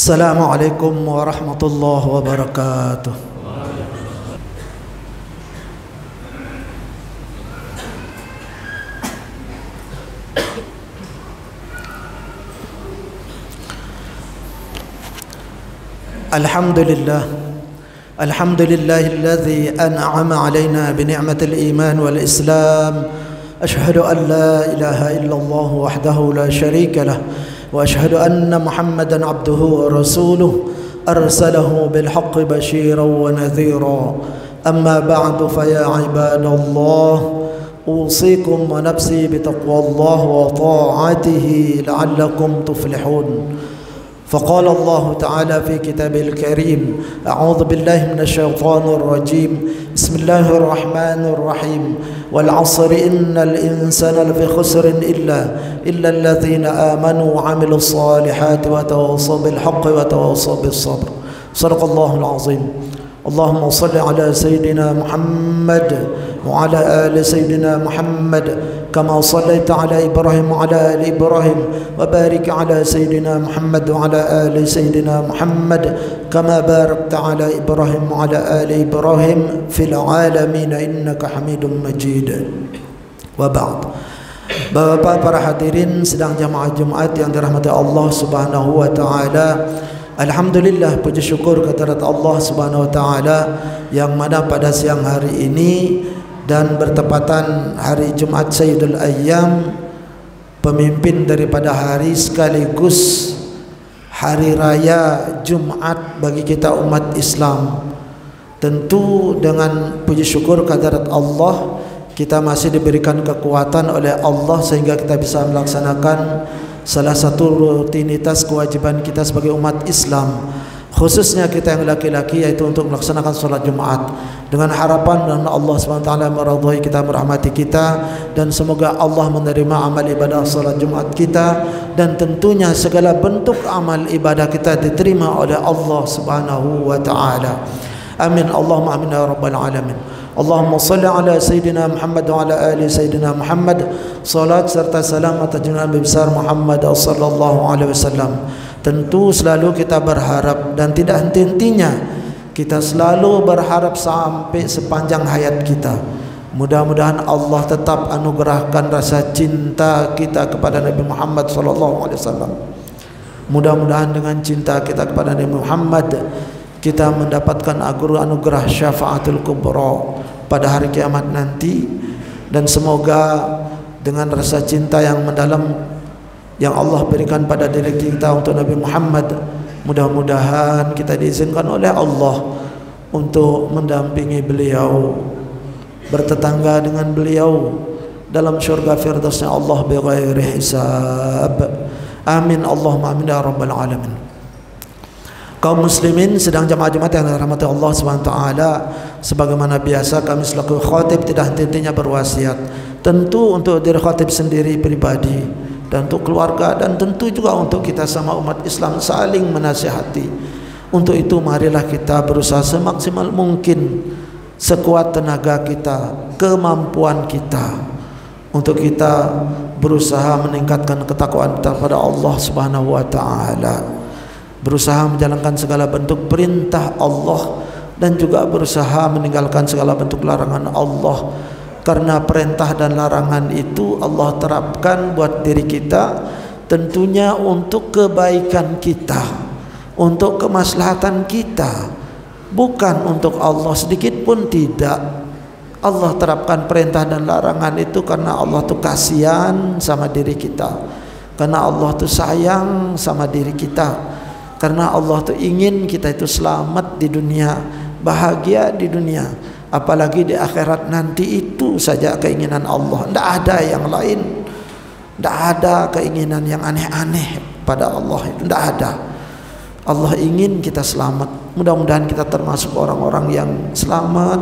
Assalamualaikum warahmatullahi wabarakatuh. Alhamdulillah, alhamdulillahilladzi an'ama alaina bi ni'matil iman wal islam. Ashhadu an la ilaha illallah wahdahu la syarika lah wa ashhadu anna Muhammadan abduhu wa rasuluh arsalahu bil haqqi basyiran wa nadhira. Amma ba'du fa ya ibadallah, usikum wa nafsi bi taqwallah wa ta'atihi la'allakum tuflihun. فقال الله تعالى في كتابه الكريم: أعوذ بالله من الشيطان الرجيم، بسم الله الرحمن الرحيم، والعصر إن الإنسان لفي خسر إلا الذين آمنوا وعملوا الصالحات وتواصوا بالحق وتواصوا بالصبر. صدق الله العظيم. اللهم صل على سيدنا محمد وعلى آل سيدنا محمد كما صليت على إبراهيم وعلى آل إبراهيم وبارك على سيدنا محمد وعلى آل سيدنا محمد كما باركت على إبراهيم وعلى آل إبراهيم في العالمين إنك حميد مجيد. وبعد. Bapak-bapak para hadirin sedang jamaah Jumat yang dirahmati Allah Subhanahu wa taala. Alhamdulillah, puji syukur kehadirat Allah Subhanahu wa taala yang mana pada siang hari ini dan bertepatan hari Jumat Sayyidul Ayyam, pemimpin daripada hari sekaligus hari raya Jumat bagi kita umat Islam. Tentu dengan puji syukur kehadirat Allah kita masih diberikan kekuatan oleh Allah sehingga kita bisa melaksanakan salah satu rutinitas kewajiban kita sebagai umat Islam, khususnya kita yang laki-laki, yaitu untuk melaksanakan sholat Jumat, dengan harapan dan Allah SWT meridhai kita, merahmati kita, dan semoga Allah menerima amal ibadah sholat Jumat kita, dan tentunya segala bentuk amal ibadah kita diterima oleh Allah Subhanahu wa taala. Amin Allahumma amin ya rabbal alamin. Allahumma salli ala Sayyidina Muhammad wa ala ali Sayyidina Muhammad. Salat serta salam atas junjungan Nabi besar Muhammad sallallahu alaihi wasallam. Tentu selalu kita berharap dan tidak henti-hentinya kita selalu berharap sampai sepanjang hayat kita. Mudah-mudahan Allah tetap anugerahkan rasa cinta kita kepada Nabi Muhammad sallallahu alaihi wasallam. Mudah-mudahan dengan cinta kita kepada Nabi Muhammad kita mendapatkan anugerah syafaatul kubra pada hari kiamat nanti, dan semoga dengan rasa cinta yang mendalam yang Allah berikan pada diri kita untuk Nabi Muhammad, mudah-mudahan kita diizinkan oleh Allah untuk mendampingi beliau, bertetangga dengan beliau dalam syurga firdausnya Allah bighairi hisab. Amin Allahumma amin ya rabbal alamin. Kaum muslimin sedang jamaah Jumat yang dirahmati Allah SWT, sebagaimana biasa kami selaku khatib tidak henti-hentinya berwasiat, tentu untuk diri khatib sendiri pribadi dan untuk keluarga, dan tentu juga untuk kita sama umat Islam saling menasihati. Untuk itu marilah kita berusaha semaksimal mungkin, sekuat tenaga kita, kemampuan kita, untuk kita berusaha meningkatkan ketakwaan kita kepada Allah Subhanahu wa taala, berusaha menjalankan segala bentuk perintah Allah dan juga berusaha meninggalkan segala bentuk larangan Allah, karena perintah dan larangan itu Allah terapkan buat diri kita, tentunya untuk kebaikan kita, untuk kemaslahatan kita, bukan untuk Allah sedikit pun tidak. Allah terapkan perintah dan larangan itu karena Allah tuh kasihan sama diri kita, karena Allah tuh sayang sama diri kita, karena Allah tuh ingin kita itu selamat di dunia, bahagia di dunia, apalagi di akhirat nanti. Itu saja keinginan Allah, tidak ada yang lain, tidak ada keinginan yang aneh-aneh pada Allah, itu tidak ada. Allah ingin kita selamat. Mudah-mudahan kita termasuk orang-orang yang selamat,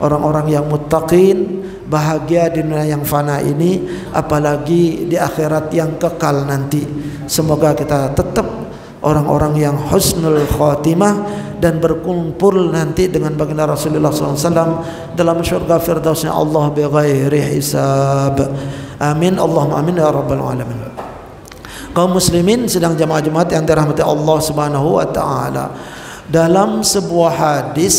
orang-orang yang muttaqin, bahagia di dunia yang fana ini, apalagi di akhirat yang kekal nanti. Semoga kita tetap orang-orang yang husnul khatimah dan berkumpul nanti dengan baginda Rasulullah SAW dalam syurga firdausnya Allah bighairi hisab. Amin Allahumma amin ya rabbal alamin. Kaum muslimin sedang jamaah Jumat yang dirahmati Allah Subhanahu wa taala. Dalam sebuah hadis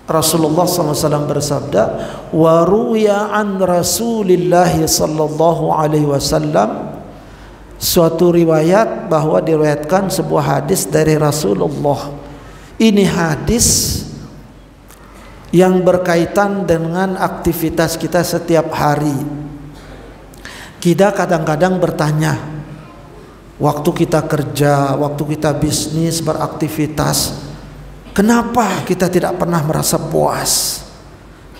Rasulullah SAW bersabda, wa ruya an Rasulillah sallallahu alaihi wasallam, suatu riwayat bahwa diriwayatkan sebuah hadis dari Rasulullah. Ini hadis yang berkaitan dengan aktivitas kita setiap hari. Kita kadang-kadang bertanya, waktu kita kerja, waktu kita bisnis, beraktivitas, kenapa kita tidak pernah merasa puas?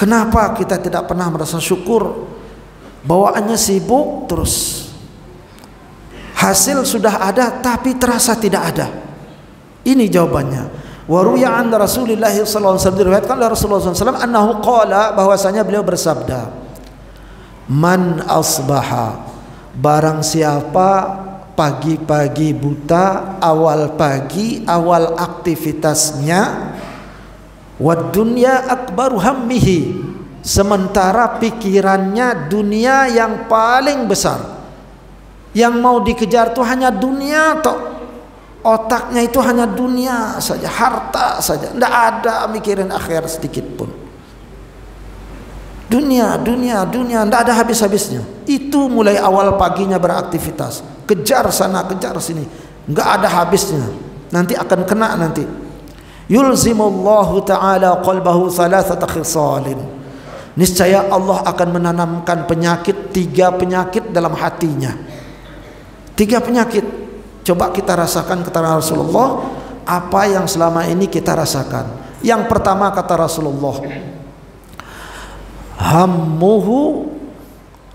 Kenapa kita tidak pernah merasa syukur? Bawaannya sibuk terus. Hasil sudah ada tapi terasa tidak ada. Ini jawabannya. Wa ruya an Rasulillah sallallahu alaihi wasallam, diriwayatkan oleh Rasulullah sallallahu alaihi wasallam annahu qala, bahwasanya beliau bersabda, man asbaha, barang siapa pagi-pagi buta, awal pagi, awal aktivitasnya, wad dunya akbaru hammihi, sementara pikirannya dunia yang paling besar, yang mau dikejar itu hanya dunia toh, otaknya itu hanya dunia saja, harta saja, tidak ada mikirin akhirat sedikit pun. Dunia, dunia, dunia, tidak ada habis-habisnya. Itu mulai awal paginya beraktivitas, kejar sana, kejar sini, nggak ada habisnya. Nanti akan kena nanti. Yulzimullahu ta'ala qalbahu thalathata khisalin. Niscaya Allah akan menanamkan penyakit, 3 penyakit dalam hatinya. 3 penyakit. Coba kita rasakan, kata Rasulullah, apa yang selama ini kita rasakan. Yang pertama kata Rasulullah, hammuhu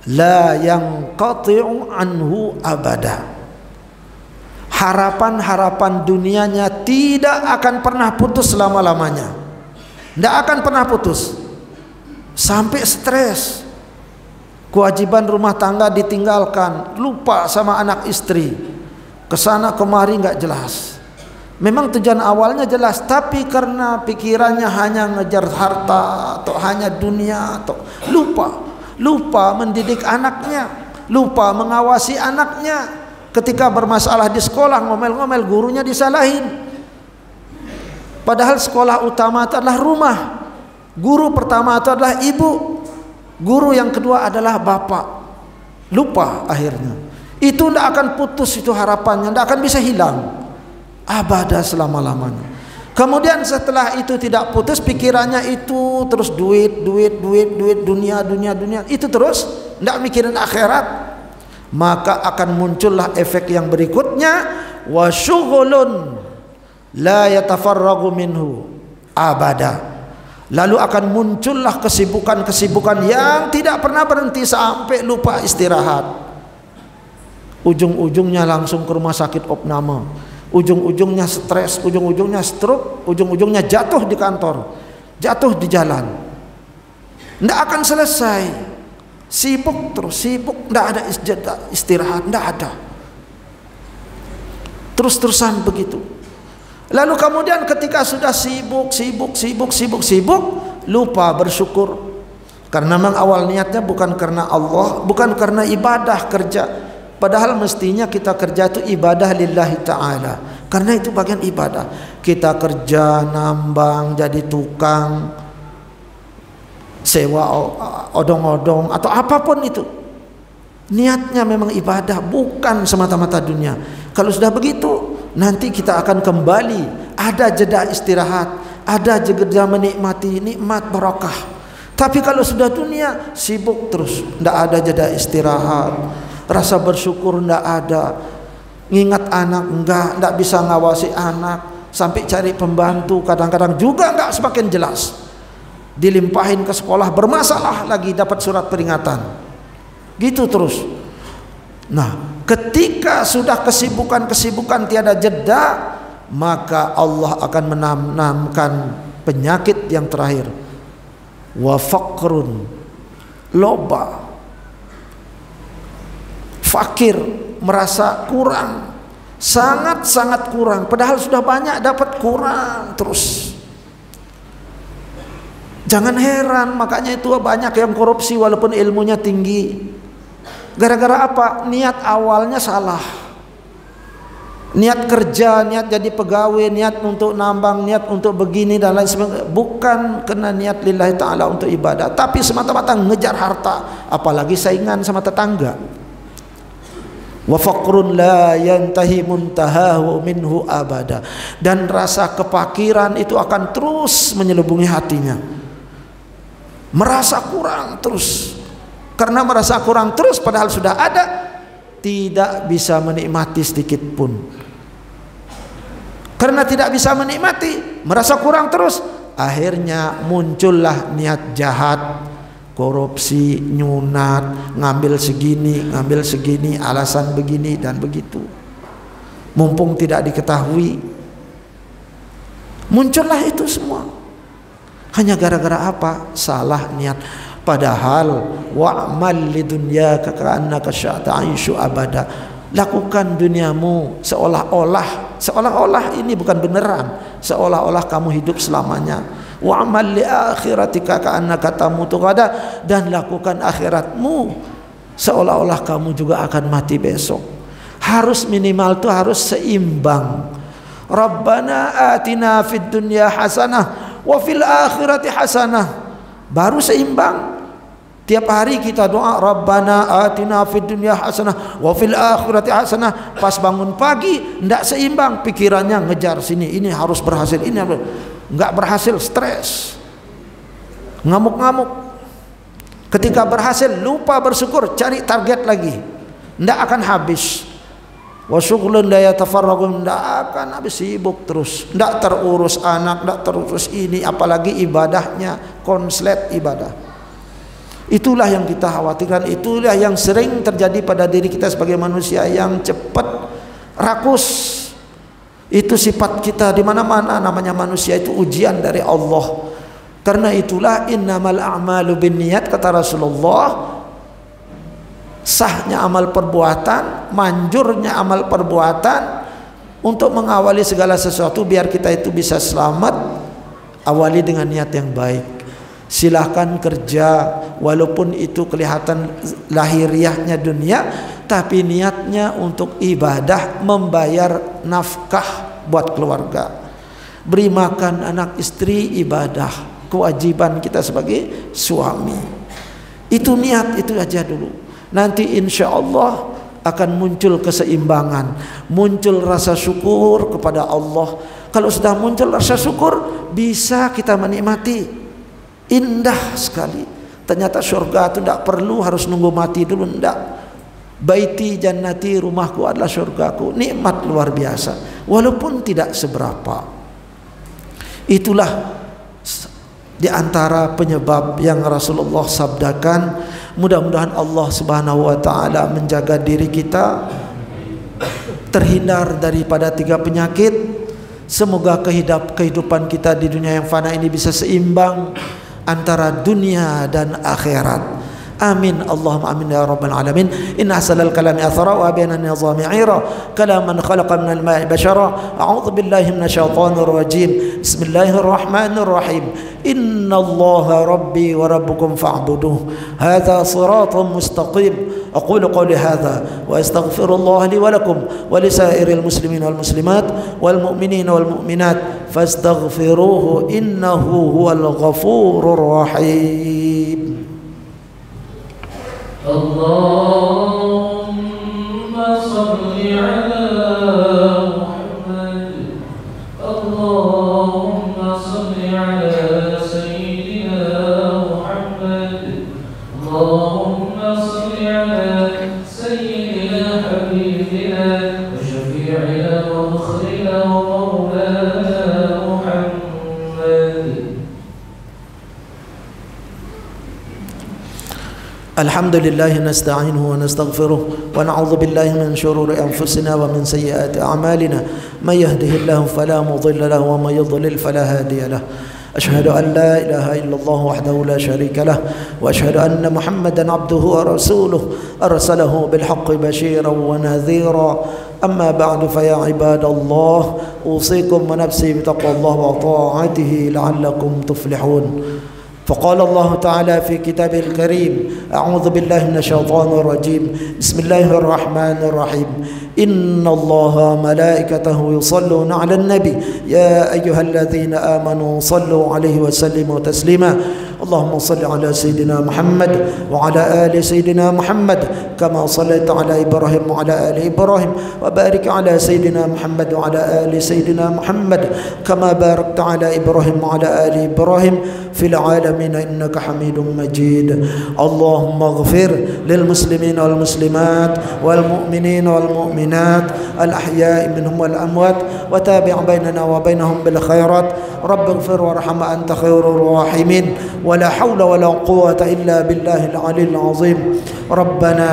la yanqati'u anhu abada. Harapan-harapan dunianya tidak akan pernah putus selama-lamanya. Tidak akan pernah putus. Sampai stres. Kewajiban rumah tangga ditinggalkan, lupa sama anak istri, kesana kemari nggak jelas. Memang tujuan awalnya jelas, tapi karena pikirannya hanya ngejar harta atau hanya dunia, atau lupa mendidik anaknya, lupa mengawasi anaknya. Ketika bermasalah di sekolah, ngomel-ngomel, gurunya disalahin. Padahal sekolah utama itu adalah rumah, guru pertama itu adalah ibu, guru yang kedua adalah bapak. Lupa akhirnya. Itu tidak akan putus, itu harapannya tidak akan bisa hilang abada selama-lamanya. Kemudian setelah itu tidak putus, pikirannya itu terus duit, dunia, itu terus, tidak mikirin akhirat. Maka akan muncullah efek yang berikutnya, wa syughulun la yatafarragu minhu abada. Lalu akan muncullah kesibukan-kesibukan yang tidak pernah berhenti sampai lupa istirahat. Ujung-ujungnya langsung ke rumah sakit opname, ujung-ujungnya stres, ujung-ujungnya stroke, ujung-ujungnya jatuh di kantor, jatuh di jalan. Tidak akan selesai. Sibuk terus, sibuk, tidak ada istirahat, tidak ada. Terus-terusan begitu. Lalu kemudian ketika sudah sibuk, lupa bersyukur. Karena memang awal niatnya bukan karena Allah, bukan karena ibadah kerja. Padahal mestinya kita kerja itu ibadah lillahi ta'ala, karena itu bagian ibadah. Kita kerja, nambang, jadi tukang, sewa odong-odong atau apapun itu, niatnya memang ibadah, bukan semata-mata dunia. Kalau sudah begitu, nanti kita akan kembali, ada jeda istirahat, ada jeda menikmati nikmat barakah. Tapi kalau sudah dunia, sibuk terus, tidak ada jeda istirahat, rasa bersyukur tidak ada, ngingat anak tidak bisa ngawasi anak, sampai cari pembantu kadang-kadang juga nggak semakin jelas. Dilimpahin ke sekolah, bermasalah lagi, dapat surat peringatan, gitu terus. Nah, ketika sudah kesibukan tiada jeda, maka Allah akan menanamkan penyakit yang terakhir, wa faqrun, loba, fakir, merasa kurang, sangat-sangat kurang, padahal sudah banyak dapat kurang terus. Jangan heran, makanya itu banyak yang korupsi walaupun ilmunya tinggi. Gara-gara apa? Niat awalnya salah. Niat kerja, niat jadi pegawai, niat untuk nambang, niat untuk begini dan lain sebagainya. Bukan kena niat lillahi ta'ala untuk ibadah, tapi semata-mata ngejar harta, apalagi saingan sama tetangga. Wa faqrun la yantahi muntahahu minhu abada. Dan rasa kefakiran itu akan terus menyelubungi hatinya. Merasa kurang terus. Karena merasa kurang terus padahal sudah ada, tidak bisa menikmati sedikit pun. Karena tidak bisa menikmati, merasa kurang terus, akhirnya muncullah niat jahat, korupsi, nyunat, ngambil segini, alasan begini dan begitu. Mumpung tidak diketahui, muncullah itu semua. Hanya gara-gara apa? Salah niat. Padahal wa'mal lidunyaka ka'annaka sya'ta'ishu abada. Lakukan duniamu seolah-olah ini bukan beneran, seolah-olah kamu hidup selamanya. Wa'mal li akhiratika ka'annaka tamutu ghada, dan lakukan akhiratmu seolah-olah kamu juga akan mati besok. Harus minimal tuh harus seimbang. Rabbana atina fid dunya hasanah wa fil akhirati hasanah. Baru seimbang. Tiap hari kita doa Rabbana atina fid dunya hasanah wa fil akhirati hasanah. Pas bangun pagi enggak seimbang, pikirannya ngejar sini, ini harus berhasil, ini enggak berhasil, stres, ngamuk-ngamuk. Ketika berhasil lupa bersyukur, cari target lagi, enggak akan habis. Wa syughlun la yatafarraqun, enggak akan habis, sibuk terus, enggak terurus anak, enggak terurus ini, apalagi ibadahnya konslet ibadah. Itulah yang kita khawatirkan, itulah yang sering terjadi pada diri kita sebagai manusia yang cepat rakus. Itu sifat kita di mana-mana, namanya manusia itu ujian dari Allah. Karena itulah innamal a'malu binniyat, kata Rasulullah. Sahnya amal perbuatan, manjurnya amal perbuatan untuk mengawali segala sesuatu biar kita itu bisa selamat, awali dengan niat yang baik. Silahkan kerja walaupun itu kelihatan lahiriahnya dunia, tapi niatnya untuk ibadah, membayar nafkah buat keluarga, beri makan anak istri, ibadah, kewajiban kita sebagai suami. Itu niat itu aja dulu. Nanti insya Allah akan muncul keseimbangan, muncul rasa syukur kepada Allah. Kalau sudah muncul rasa syukur, bisa kita menikmati. Indah sekali. Ternyata surga itu tidak perlu harus nunggu mati dulu, tidak. Baiti jannati, rumahku adalah surgaku. Nikmat luar biasa walaupun tidak seberapa. Itulah di antara penyebab yang Rasulullah sabdakan. Mudah-mudahan Allah Subhanahu wa taala menjaga diri kita terhindar daripada 3 penyakit. Semoga kehidupan kita di dunia yang fana ini bisa seimbang antara dunia dan akhirat. Amin Allahumma amin ya rabbal alamin. Inna ahsanal kalami athara wa baina an-nizami 'ira kalaman khalaqa min al-ma'i bashara. A'udzu billahi minasyaitonir rajim. Bismillahirrahmanirrahim. Inna Allaha rabbi wa rabbukum fa'buduh. Hadza siratun mustaqim. Aqulu qawli hadza wa astaghfirullah li wa lakum wa li sa'iril muslimin wal muslimat wal mu'minin wal mu'minat fastaghfiruhu innahu huwal ghafurur rahim. Allahumma salli ala Muhammad. Allahumma salli ala Sayyidina Muhammad. Allahumma salli ala Sayyidina Habibina wa Syafi'ina wa Mukhrina wa Maulana Muhammad. Alhamdulillah nasta'inuhu wa nastaghfiruh wa na'udzu billahi min shururi anfusina wa min sayyiati a'malina may yahdihillahu fala mudilla lahu wa may yudlil fala hadiya lahu. Ashhadu an la ilaha illallah wahdahu la sharika lahu wa ashhadu anna Muhammadan abduhu wa rasuluhu arsalahu bil haqqi bashiran wa nadhira. Amma ba'du fa ya ibadallah usikum wa nafsi bi taqwallahi wa ta'atihi la'allakum tuflihun. فقال الله تعالى في كتابه الكريم: أعوذ بالله من الشيطان الرجيم، بسم الله الرحمن الرحيم، إن الله ملائكته يصلون على النبي يا أيها الذين آمنوا صلوا عليه وسلموا تسليما. اللهم صل على سيدنا محمد وعلى آل سيدنا محمد كما صليت على إبراهيم وعلى آل إبراهيم، وبارك على سيدنا محمد وعلى آل سيدنا محمد كما باركت على إبراهيم وعلى آل إبراهيم في العالمين إنك حميد مجيد. اللهم اغفر للمسلمين والمسلمات والمؤمنين والمؤمنات الأحياء منهم والأموات، وتابع بيننا وبينهم بالخيرات. رب اغفر وارحم أنت خير الراحمين، ولا حول ولا قوة إلا بالله العلي العظيم. ربنا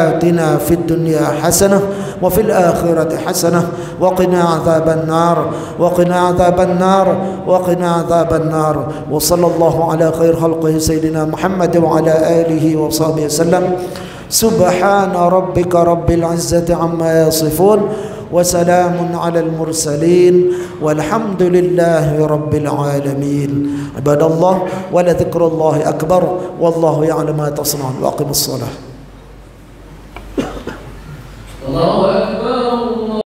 آتنا في الدنيا حسنة وفي الآخرة حسنة وقنا عذاب النار، وقنا عذاب النار، وقنا عذاب النار. وصلى الله على خير خلقه سيدنا محمد وعلى آله وصحبه وسلم. سبحان ربك رب العزة عما يصفون، وسلام على المرسلين، والحمد لله رب العالمين. عباد الله، ولذكر الله أكبر، والله يعلم ما تصنعون. وأقم الصلاة.